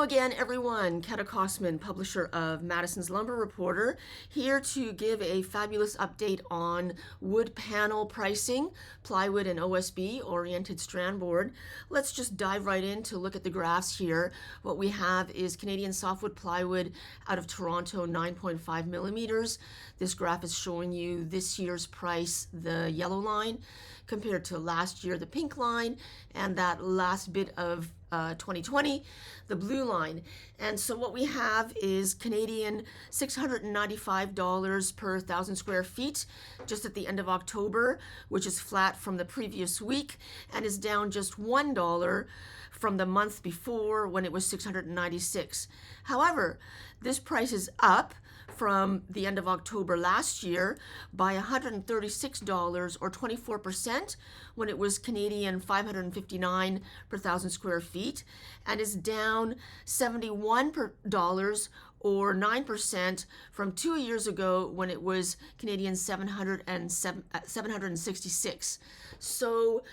again, everyone. Kata Kosman, publisher of Madison's Lumber Reporter, here to give a fabulous update on wood panel pricing, plywood and OSB, oriented strand board. Let's just dive right in to look at the graphs here. What we have is Canadian Softwood Plywood out of Toronto, 9.5 millimeters. This graph is showing you this year's price, the yellow line, compared to last year, the pink line, and that last bit of 2020, the blue line. And so what we have is Canadian $695 per 1,000 square feet just at the end of October, which is flat from the previous week and is down just $1 from the month before when it was $696. However, this price is up from the end of October last year by $136 or 24% when it was Canadian $559 per 1,000 square feet, and is down $71 or 9% from 2 years ago when it was Canadian $766. So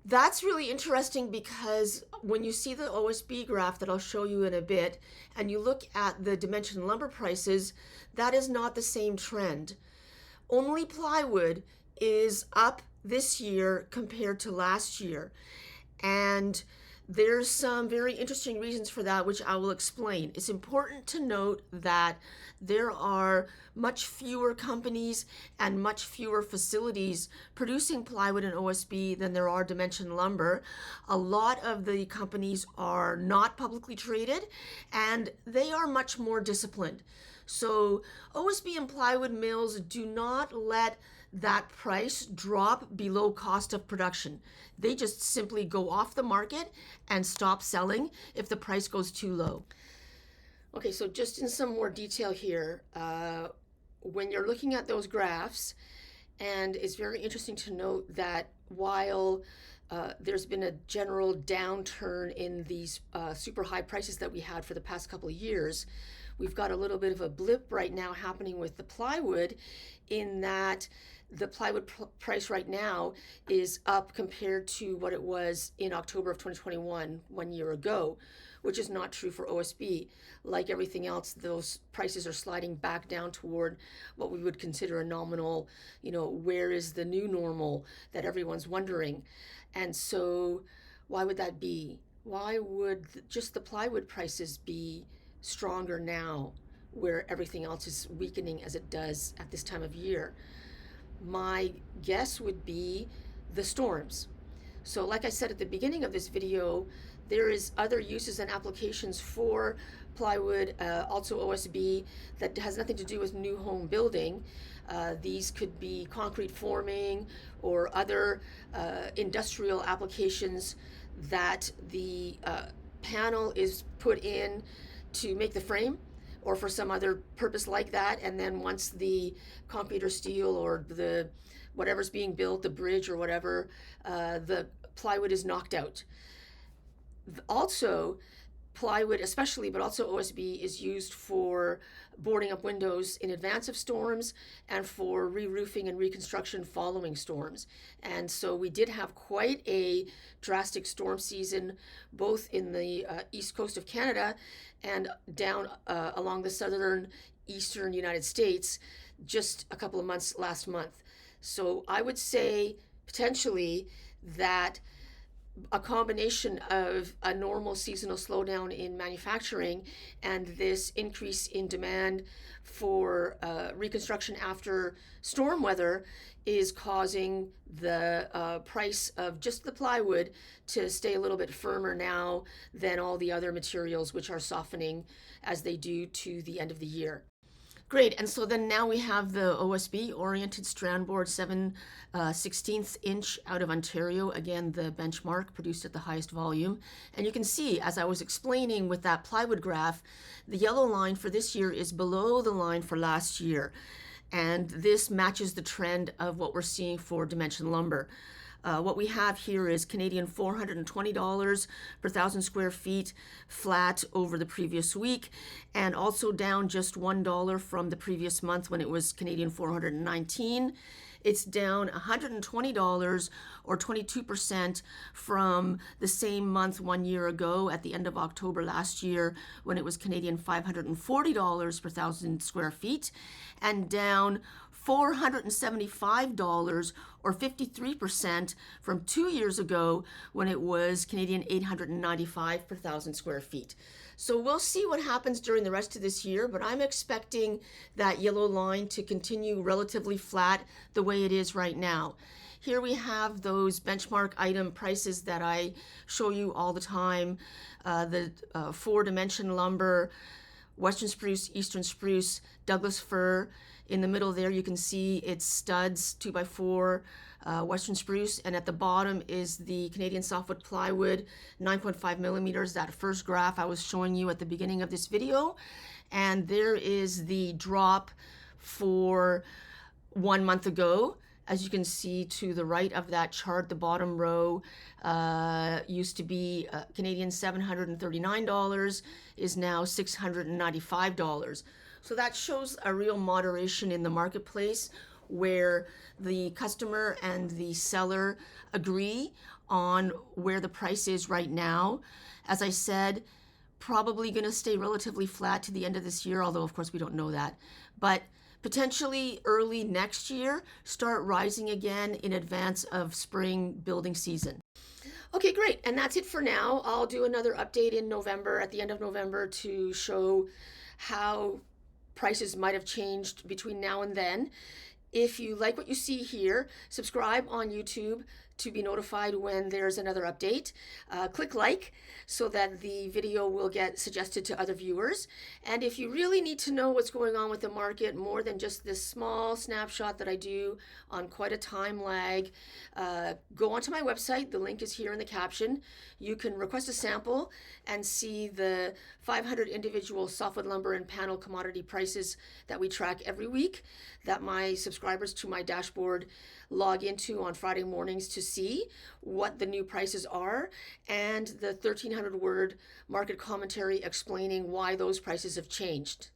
that's really interesting because when you see the OSB graph that I'll show you in a bit, and you look at the dimension lumber prices, that is not the same trend. Only plywood is up this year compared to last year. And there's some very interesting reasons for that, which I will explain. It's important to note that there are much fewer companies and much fewer facilities producing plywood and OSB than there are dimension lumber. A lot of the companies are not publicly traded, and they are much more disciplined. So OSB and plywood mills do not let that price drop below cost of production. They just simply go off the market and stop selling if the price goes too low. Okay, so just in some more detail here, when you're looking at those graphs, and it's very interesting to note that while there's been a general downturn in these super high prices that we had for the past couple of years, we've got a little bit of a blip right now happening with the plywood, in that the plywood price right now is up compared to what it was in October of 2021, 1 year ago, which is not true for OSB. Like everything else, those prices are sliding back down toward what we would consider a nominal, where is the new normal that everyone's wondering. And so why would that be? Why would just the plywood prices be stronger now where everything else is weakening as it does at this time of year? My guess would be the storms. So like I said at the beginning of this video, there is other uses and applications for plywood, also OSB, that has nothing to do with new home building. These could be concrete forming or other industrial applications that the panel is put in to make the frame, or for some other purpose like that. And then once the concrete or steel or the whatever's being built, the bridge or whatever, the plywood is knocked out. Also, plywood especially, but also OSB, is used for boarding up windows in advance of storms and for re-roofing and reconstruction following storms. And so we did have quite a drastic storm season, both in the east coast of Canada and down along the southern eastern United States just a couple of months last month. So I would say potentially that a combination of a normal seasonal slowdown in manufacturing and this increase in demand for reconstruction after storm weather is causing the price of just the plywood to stay a little bit firmer now than all the other materials, which are softening as they do to the end of the year. Great, and so then now we have the OSB, oriented strand board, 7/16 inch out of Ontario. Again, the benchmark, produced at the highest volume. And you can see, as I was explaining with that plywood graph, the yellow line for this year is below the line for last year. And this matches the trend of what we're seeing for dimension lumber. What we have here is Canadian $420 per 1,000 square feet flat over the previous week, and also down just $1 from the previous month when it was Canadian 419. It's down $120 or 22% from the same month 1 year ago at the end of October last year when it was Canadian $540 per 1,000 square feet, and down $475 or 53% from 2 years ago when it was Canadian $895 per 1,000 square feet. So we'll see what happens during the rest of this year, but I'm expecting that yellow line to continue relatively flat the way it is right now. Here we have those benchmark item prices that I show you all the time. The 4-dimension lumber, Western spruce, Eastern spruce, Douglas fir. In the middle there you can see it's studs, 2x4, Western spruce, and at the bottom is the Canadian Softwood Plywood, 9.5 millimeters, that first graph I was showing you at the beginning of this video. And there is the drop for 1 month ago. As you can see to the right of that chart, the bottom row used to be Canadian $739, is now $695. So that shows a real moderation in the marketplace where the customer and the seller agree on where the price is right now. As I said, probably going to stay relatively flat to the end of this year, although of course we don't know that. But potentially early next year, start rising again in advance of spring building season. Okay, great. And that's it for now. I'll do another update in November, at the end of November, to show how prices might have changed between now and then. If you like what you see here, subscribe on YouTube to be notified when there's another update. Click like so that the video will get suggested to other viewers. And if you really need to know what's going on with the market more than just this small snapshot that I do on quite a time lag, go onto my website. The link is here in the caption. You can request a sample and see the 500 individual softwood lumber and panel commodity prices that we track every week, that my subscribers to my dashboard log into on Friday mornings to see what the new prices are, and the 1,300 word market commentary explaining why those prices have changed.